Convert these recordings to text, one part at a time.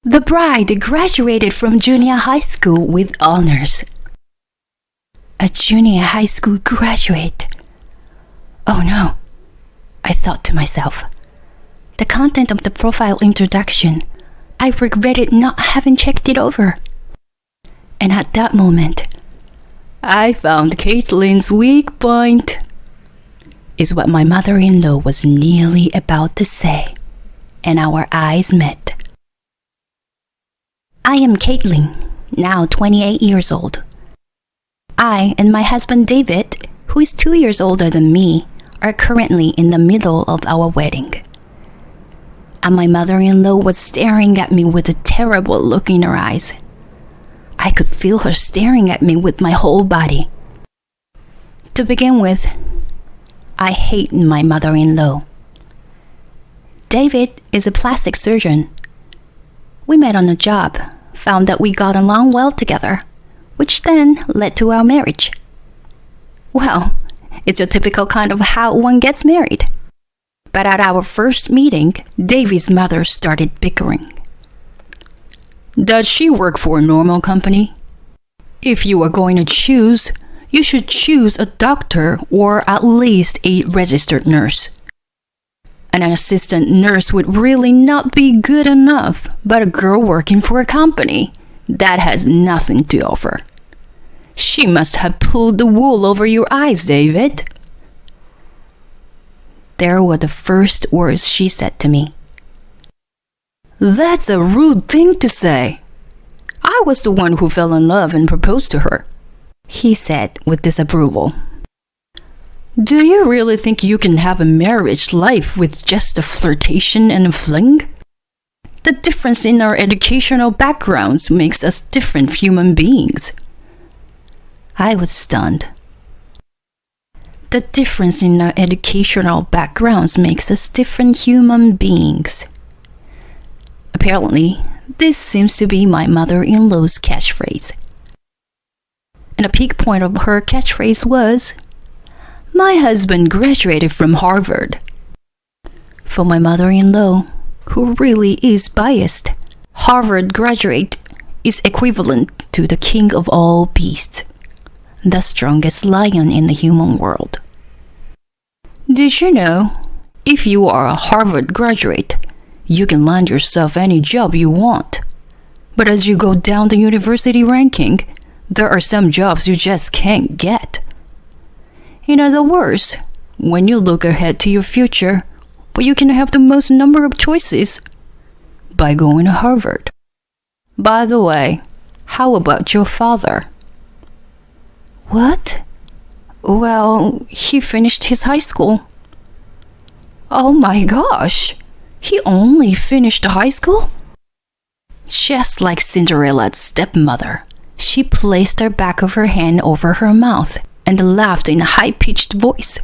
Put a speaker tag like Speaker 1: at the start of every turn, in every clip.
Speaker 1: The bride graduated from junior high school with honors. A junior high school graduate. Oh no, I thought to myself. The content of the profile introduction, I regretted not having checked it over. And at that moment, I found Caitlin's weak point, is what my mother-in-law was nearly about to say, and our eyes met. I am Caitlin, now 28 years old. I and my husband David, who is 2 years older than me, are currently in the middle of our wedding. And my mother-in-law was staring at me with a terrible look in her eyes. I could feel her staring at me with my whole body. To begin with, I hate my mother-in-law. David is a plastic surgeon. We met on a job, found that we got along well together, which then led to our marriage. Well, it's your typical kind of how one gets married. But at our first meeting, David's mother started bickering. Does she work for a normal company? If you are going to choose, you should choose a doctor or at least a registered nurse. An assistant nurse would really not be good enough, but a girl working for a company, that has nothing to offer. She must have pulled the wool over your eyes, David. There were the first words she said to me. That's a rude thing to say. I was the one who fell in love and proposed to her, he said with disapproval. Do you really think you can have a marriage life with just a flirtation and a fling? The difference in our educational backgrounds makes us different human beings. I was stunned. The difference in our educational backgrounds makes us different human beings. Apparently, this seems to be my mother-in-law's catchphrase. And a peak point of her catchphrase was, my husband graduated from Harvard. For my mother-in-law, who really is biased, Harvard graduate is equivalent to the king of all beasts, the strongest lion in the human world. Did you know, if you are a Harvard graduate, you can land yourself any job you want. But as you go down the university ranking, there are some jobs you just can't get. In other words, when you look ahead to your future, but you can have the most number of choices by going to Harvard. By the way, how about your father? What? Well, he finished his high school. Oh my gosh! He only finished high school? Just like Cinderella's stepmother, she placed the back of her hand over her mouth and laughed in a high-pitched voice.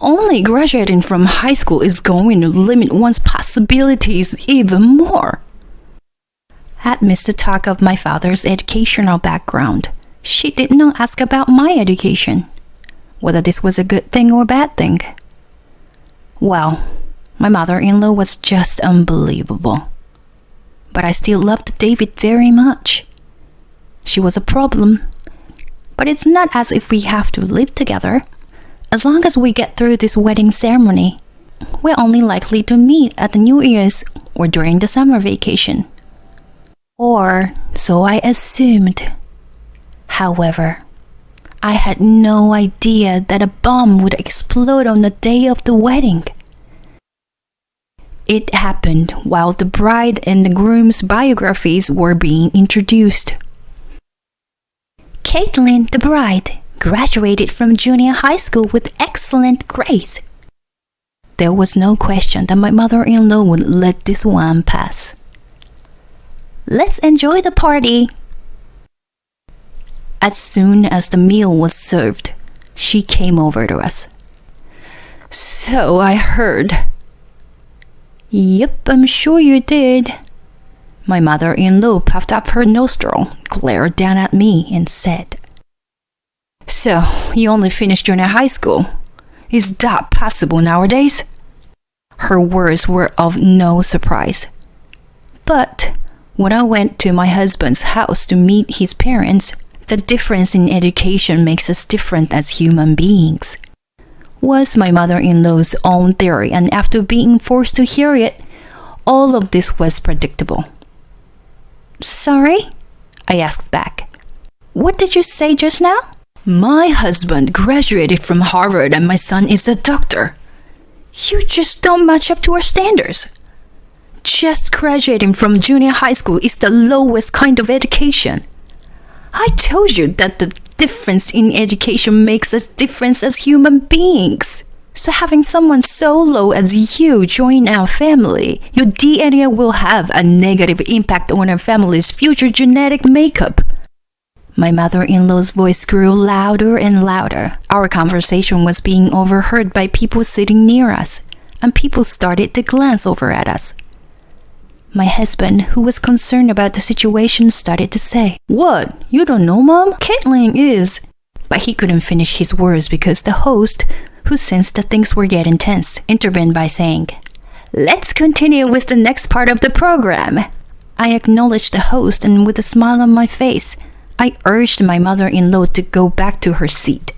Speaker 1: Only graduating from high school is going to limit one's possibilities even more. At Mr. Talk of my father's educational background, she did not ask about my education, whether this was a good thing or bad thing. Well, my mother-in-law was just unbelievable. But I still loved David very much. She was a problem, but it's not as if we have to live together. As long as we get through this wedding ceremony, we're only likely to meet at the New Year's or during the summer vacation. Or so I assumed. However, I had no idea that a bomb would explode on the day of the wedding. It happened while the bride and the groom's biographies were being introduced. Caitlin, the bride, graduated from junior high school with excellent grades. There was no question that my mother-in-law would let this one pass. Let's enjoy the party. As soon as the meal was served, she came over to us. So I heard. Yep, I'm sure you did. My mother-in-law puffed up her nostril, glared down at me, and said, So, you only finished junior high school. Is that possible nowadays? Her words were of no surprise. But when I went to my husband's house to meet his parents, the difference in education makes us different as human beings, was my mother-in-law's own theory, and after being forced to hear it, all of this was predictable. Sorry? I asked back. What did you say just now? My husband graduated from Harvard and my son is a doctor. You just don't match up to our standards. Just graduating from junior high school is the lowest kind of education. I told you that the difference in education makes us different as human beings. So having someone so low as you join our family, your DNA will have a negative impact on our family's future genetic makeup. My mother-in-law's voice grew louder and louder. Our conversation was being overheard by people sitting near us, and people started to glance over at us. My husband, who was concerned about the situation, started to say, "What? You don't know, Mom? Caitlin is..." But he couldn't finish his words because the host, who sensed that things were getting tense, intervened by saying, "Let's continue with the next part of the program." I acknowledged the host, and with a smile on my face, I urged my mother-in-law to go back to her seat.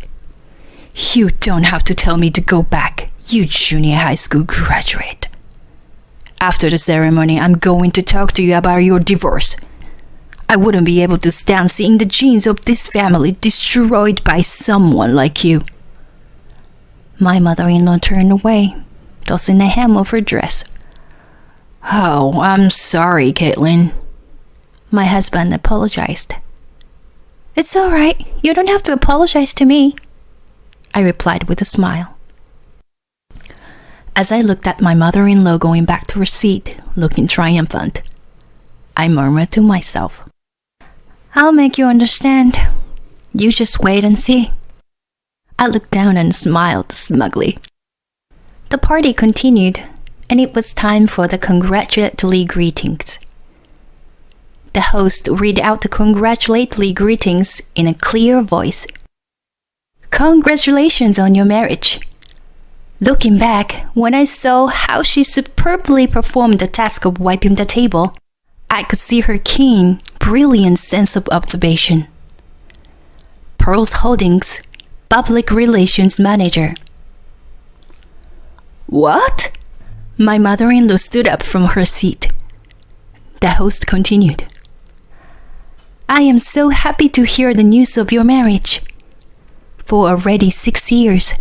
Speaker 1: "You don't have to tell me to go back, you junior high school graduate. After the ceremony, I'm going to talk to you about your divorce. I wouldn't be able to stand seeing the genes of this family destroyed by someone like you." My mother-in-law turned away, tossing a hem of her dress. "Oh, I'm sorry, Caitlin." My husband apologized. "It's all right. You don't have to apologize to me," I replied with a smile. As I looked at my mother-in-law going back to her seat, looking triumphant, I murmured to myself, "I'll make you understand. You just wait and see." I looked down and smiled smugly. The party continued, and it was time for the congratulatory greetings. The host read out the congratulatory greetings in a clear voice. "Congratulations on your marriage." Looking back, when I saw how she superbly performed the task of wiping the table, I could see her keen, brilliant sense of observation. Pearls Holdings, Public Relations Manager. "What?" My mother-in-law stood up from her seat. The host continued. "I am so happy to hear the news of your marriage. For already 6 years,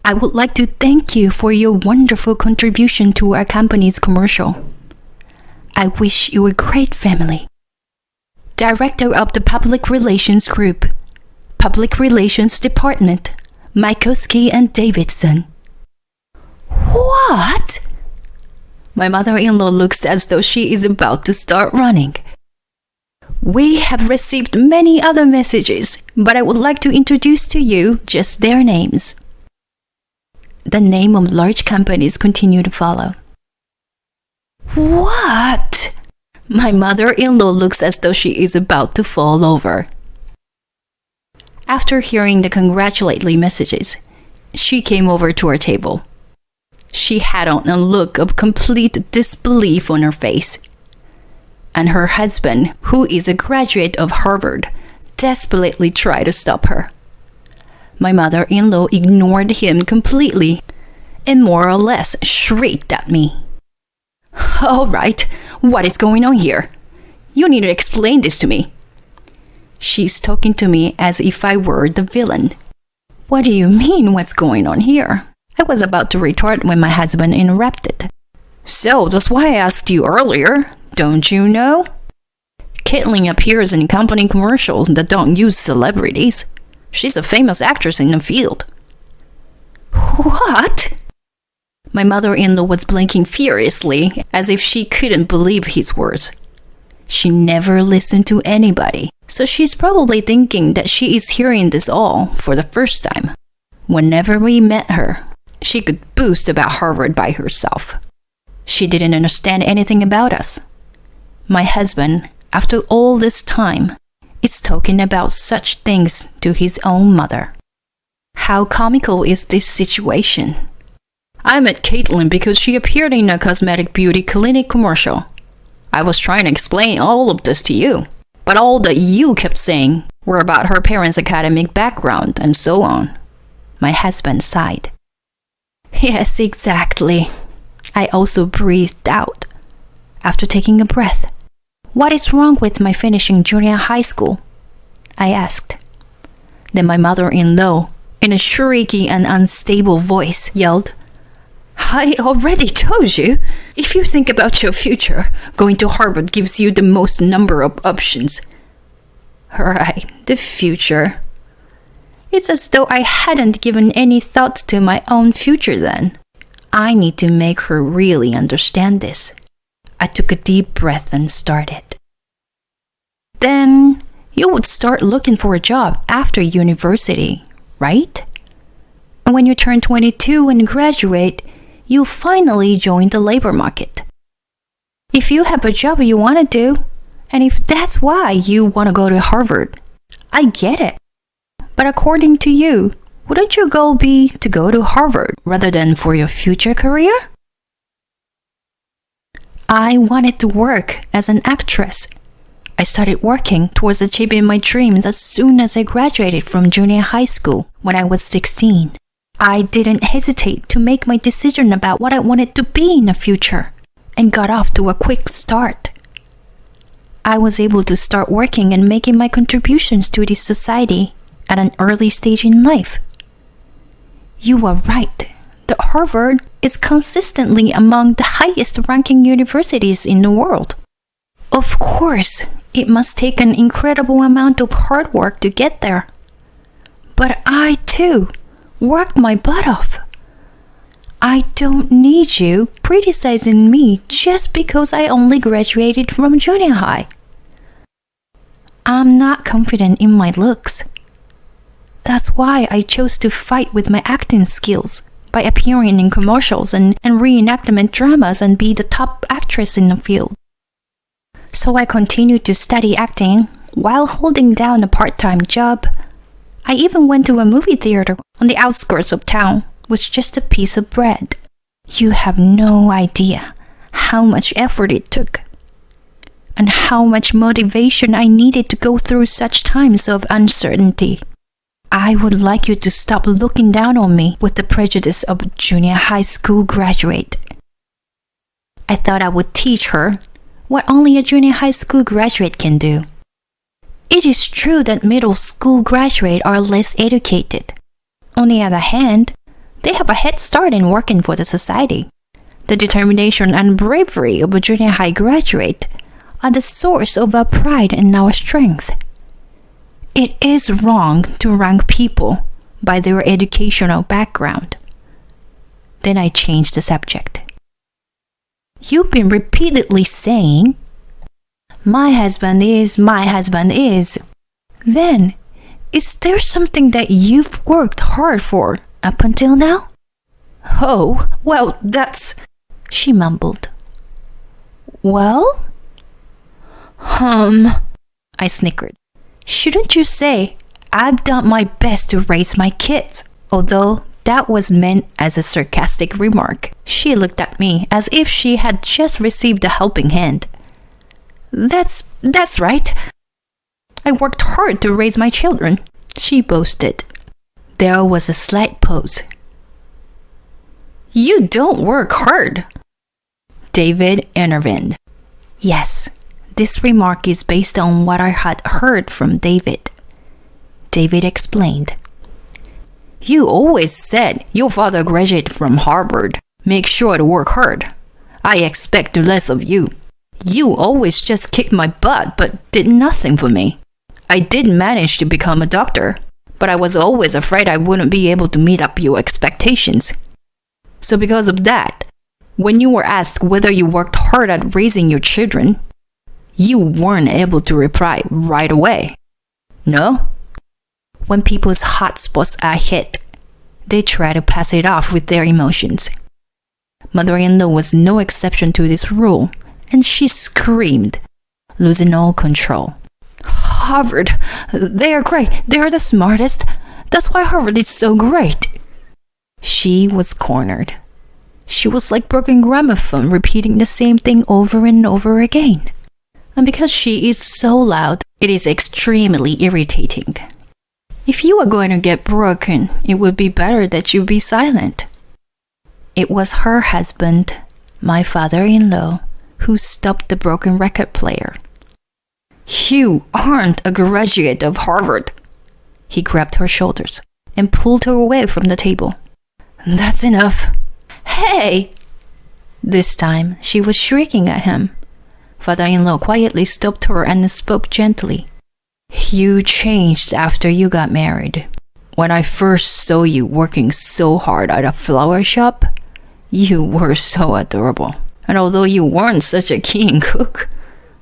Speaker 1: I would like to thank you for your wonderful contribution to our company's commercial. I wish you a great family. Director of the Public Relations Group, Public Relations Department, Mikoski and Davidson." "What?" My mother-in-law looks as though she is about to start running. "We have received many other messages, but I would like to introduce to you just their names." The name of large companies continue to follow. "What?" My mother-in-law looks as though she is about to fall over. After hearing the congratulatory messages, she came over to our table. She had on a look of complete disbelief on her face. And her husband, who is a graduate of Harvard, desperately tried to stop her. My mother-in-law ignored him completely and more or less shrieked at me. "All right, what is going on here? You need to explain this to me." She's talking to me as if I were the villain. "What do you mean, what's going on here?" I was about to retort when my husband interrupted. "So that's why I asked you earlier. Don't you know? Caitlin appears in company commercials that don't use celebrities. She's a famous actress in the field." "What?" My mother-in-law was blinking furiously, as if she couldn't believe his words. She never listened to anybody, so she's probably thinking that she is hearing this all for the first time. Whenever we met her, she could boast about Harvard by herself. She didn't understand anything about us. My husband, after all this time, is talking about such things to his own mother. How comical is this situation? I met Caitlin because she appeared in a cosmetic beauty clinic commercial. I was trying to explain all of this to you, but all that you kept saying were about her parents' academic background and so on. My husband sighed. Yes, exactly. I also breathed out. After taking a breath, what is wrong with my finishing junior high school? I asked. Then my mother-in-law, in a shrieky and unstable voice, yelled, I already told you, if you think about your future, going to Harvard gives you the most number of options. Right, the future. It's as though I hadn't given any thought to my own future then. I need to make her really understand this. I took a deep breath and started. Then you would start looking for a job after university, right? And when you turn 22 and graduate, you finally join the labor market. If you have a job you want to do, and if that's why you want to go to Harvard, I get it. But according to you, wouldn't your goal be to go to Harvard rather than for your future career? I wanted to work as an actress. I started working towards achieving my dreams as soon as I graduated from junior high school when I was 16. I didn't hesitate to make my decision about what I wanted to be in the future and got off to a quick start. I was able to start working and making my contributions to this society at an early stage in life. You are right. The Harvard is consistently among the highest ranking universities in the world. Of course, it must take an incredible amount of hard work to get there. But I, too, worked my butt off. I don't need you criticizing me just because I only graduated from junior high. I'm not confident in my looks. That's why I chose to fight with my acting skills by appearing in commercials and reenactment dramas and be the top actress in the field. So I continued to study acting while holding down a part-time job. I even went to a movie theater on the outskirts of town with just a piece of bread. You have no idea how much effort it took and how much motivation I needed to go through such times of uncertainty. I would like you to stop looking down on me with the prejudice of a junior high school graduate. I thought I would teach her what only a junior high school graduate can do. It is true that middle school graduates are less educated. On the other hand, they have a head start in working for the society. The determination and bravery of a junior high graduate are the source of our pride and our strength. It is wrong to rank people by their educational background. Then I changed the subject. You've been repeatedly saying, my husband is. Then, is there something that you've worked hard for up until now? Oh, well, that's... she mumbled. Well? I snickered. Shouldn't you say, I've done my best to raise my kids, although that was meant as a sarcastic remark. She looked at me as if she had just received a helping hand. That's right. I worked hard to raise my children, she boasted. There was a slight pause. You don't work hard, David intervened. Yes, this remark is based on what I had heard from David. David explained. You always said your father graduated from Harvard. Make sure to work hard. I expect less of you. You always just kicked my butt but did nothing for me. I did manage to become a doctor, but I was always afraid I wouldn't be able to meet up your expectations. So because of that, when you were asked whether you worked hard at raising your children, you weren't able to reply right away. No? When people's hot spots are hit, they try to pass it off with their emotions. Mother-in-law was no exception to this rule, and she screamed, losing all control. Harvard, they are great. They are the smartest. That's why Harvard is so great. She was cornered. She was like broken gramophone, repeating the same thing over and over again. And because she is so loud, it is extremely irritating. If you are going to get broken, it would be better that you be silent. It was her husband, my father-in-law, who stopped the broken record player. You aren't a graduate of Harvard. He grabbed her shoulders and pulled her away from the table. That's enough. Hey! This time, she was shrieking at him. Father-in-law quietly stopped her and spoke gently. You changed after you got married. When I first saw you working so hard at a flower shop, you were so adorable. And although you weren't such a keen cook,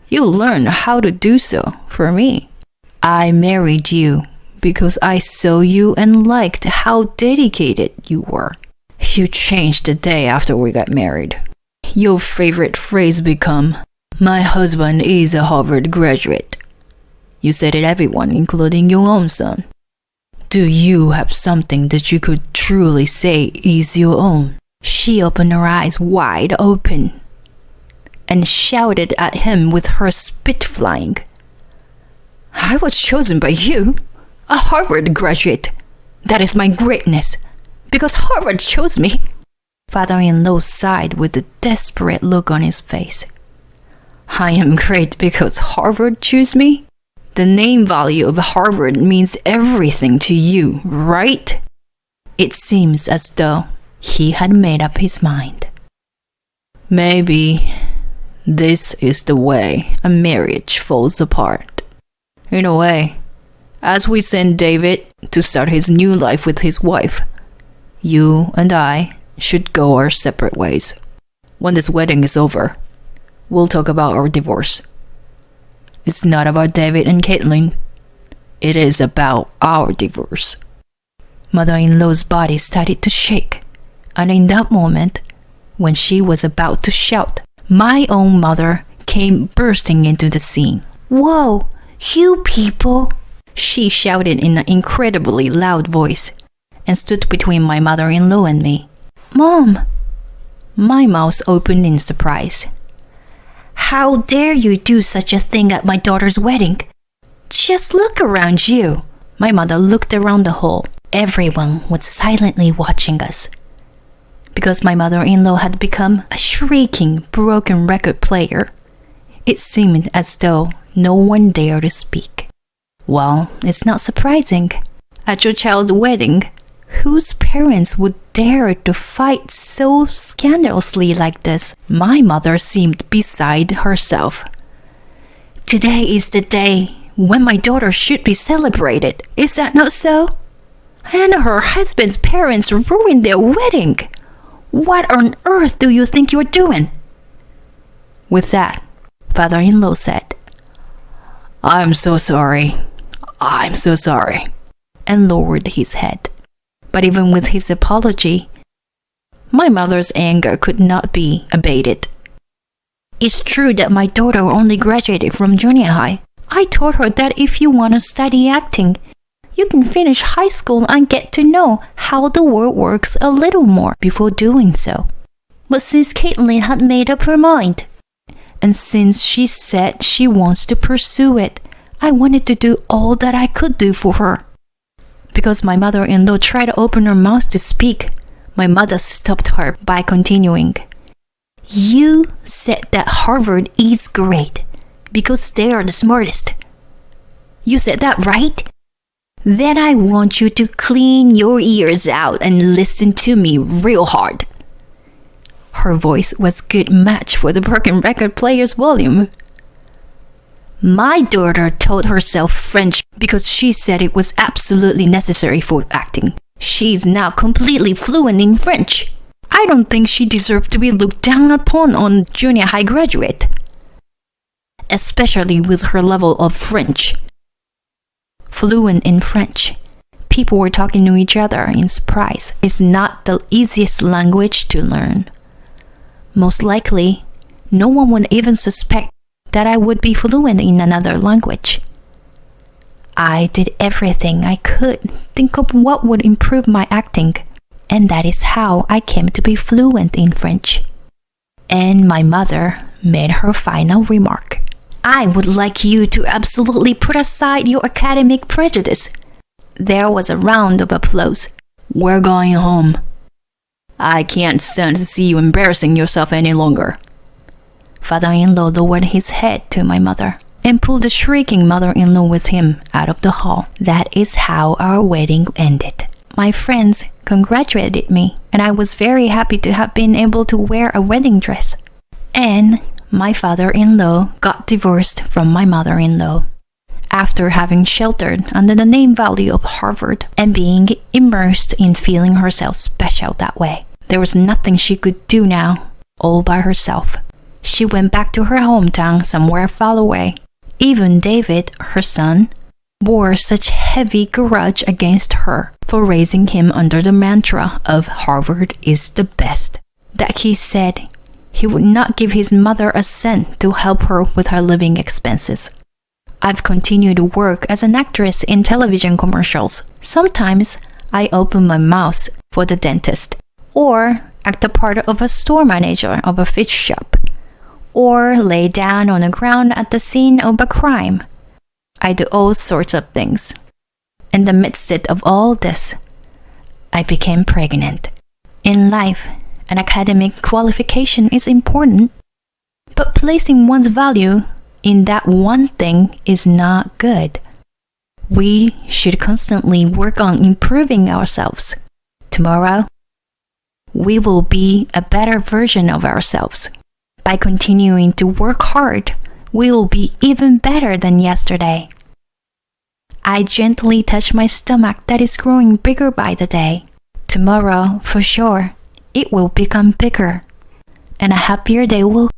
Speaker 1: you learned how to do so for me. I married you because I saw you and liked how dedicated you were. You changed the day after we got married. Your favorite phrase became, my husband is a Harvard graduate. You said it everyone, including your own son. Do you have something that you could truly say is your own? She opened her eyes wide open and shouted at him with her spit flying. I was chosen by you, a Harvard graduate. That is my greatness, because Harvard chose me. Father-in-law sighed with a desperate look on his face. I am great because Harvard chose me? The name value of Harvard means everything to you, right? It seems as though he had made up his mind. Maybe this is the way a marriage falls apart. In a way, as we send David to start his new life with his wife, you and I should go our separate ways. When this wedding is over, we'll talk about our divorce. It's not about David and Caitlin. It is about our divorce. Mother-in-law's body started to shake, and in that moment, when she was about to shout, my own mother came bursting into the scene. Whoa, you people! She shouted in an incredibly loud voice and stood between my mother-in-law and me. Mom! My mouth opened in surprise. How dare you do such a thing at my daughter's wedding? Just look around you. My mother looked around the hall. Everyone was silently watching us. Because my mother-in-law had become a shrieking, broken record player, it seemed as though no one dared to speak. Well, it's not surprising. At your child's wedding, whose parents would dare to fight so scandalously like this? My mother seemed beside herself. Today is the day when my daughter should be celebrated. Is that not so? And her husband's parents ruined their wedding. What on earth do you think you're doing? With that, father-in-law said, I'm so sorry. I'm so sorry. And lowered his head. But even with his apology, my mother's anger could not be abated. It's true that my daughter only graduated from junior high. I told her that if you want to study acting, you can finish high school and get to know how the world works a little more before doing so. But since Caitlin had made up her mind, and since she said she wants to pursue it, I wanted to do all that I could do for her. Because my mother-in-law tried to open her mouth to speak, my mother stopped her by continuing. You said that Harvard is great because they are the smartest. You said that, right? Then I want you to clean your ears out and listen to me real hard. Her voice was a good match for the broken record player's volume. My daughter taught herself French because she said it was absolutely necessary for acting. She's now completely fluent in French. I don't think she deserved to be looked down upon on junior high graduate, especially with her level of French. Fluent in French. People were talking to each other in surprise. It's not the easiest language to learn. Most likely, no one would even suspect that I would be fluent in another language. I did everything I could think of what would improve my acting. And that is how I came to be fluent in French. And my mother made her final remark. I would like you to absolutely put aside your academic prejudice. There was a round of applause. We're going home. I can't stand to see you embarrassing yourself any longer. Father-in-law lowered his head to my mother and pulled the shrieking mother-in-law with him out of the hall. That is how our wedding ended. My friends congratulated me, and I was very happy to have been able to wear a wedding dress. And my father-in-law got divorced from my mother-in-law after having sheltered under the name value of Harvard and being immersed in feeling herself special that way. There was nothing she could do now, all by herself. She went back to her hometown somewhere far away. Even David, her son, bore such heavy grudge against her for raising him under the mantra of Harvard is the best, that he said he would not give his mother a cent to help her with her living expenses. I've continued to work as an actress in television commercials. Sometimes I open my mouth for the dentist, or act a part of a store manager of a fish shop, or lay down on the ground at the scene of a crime. I do all sorts of things. In the midst of all this, I became pregnant. In life, an academic qualification is important, but placing one's value in that one thing is not good. We should constantly work on improving ourselves. Tomorrow, we will be a better version of ourselves. By continuing to work hard, we will be even better than yesterday. I gently touch my stomach that is growing bigger by the day. Tomorrow, for sure, it will become bigger, and a happier day will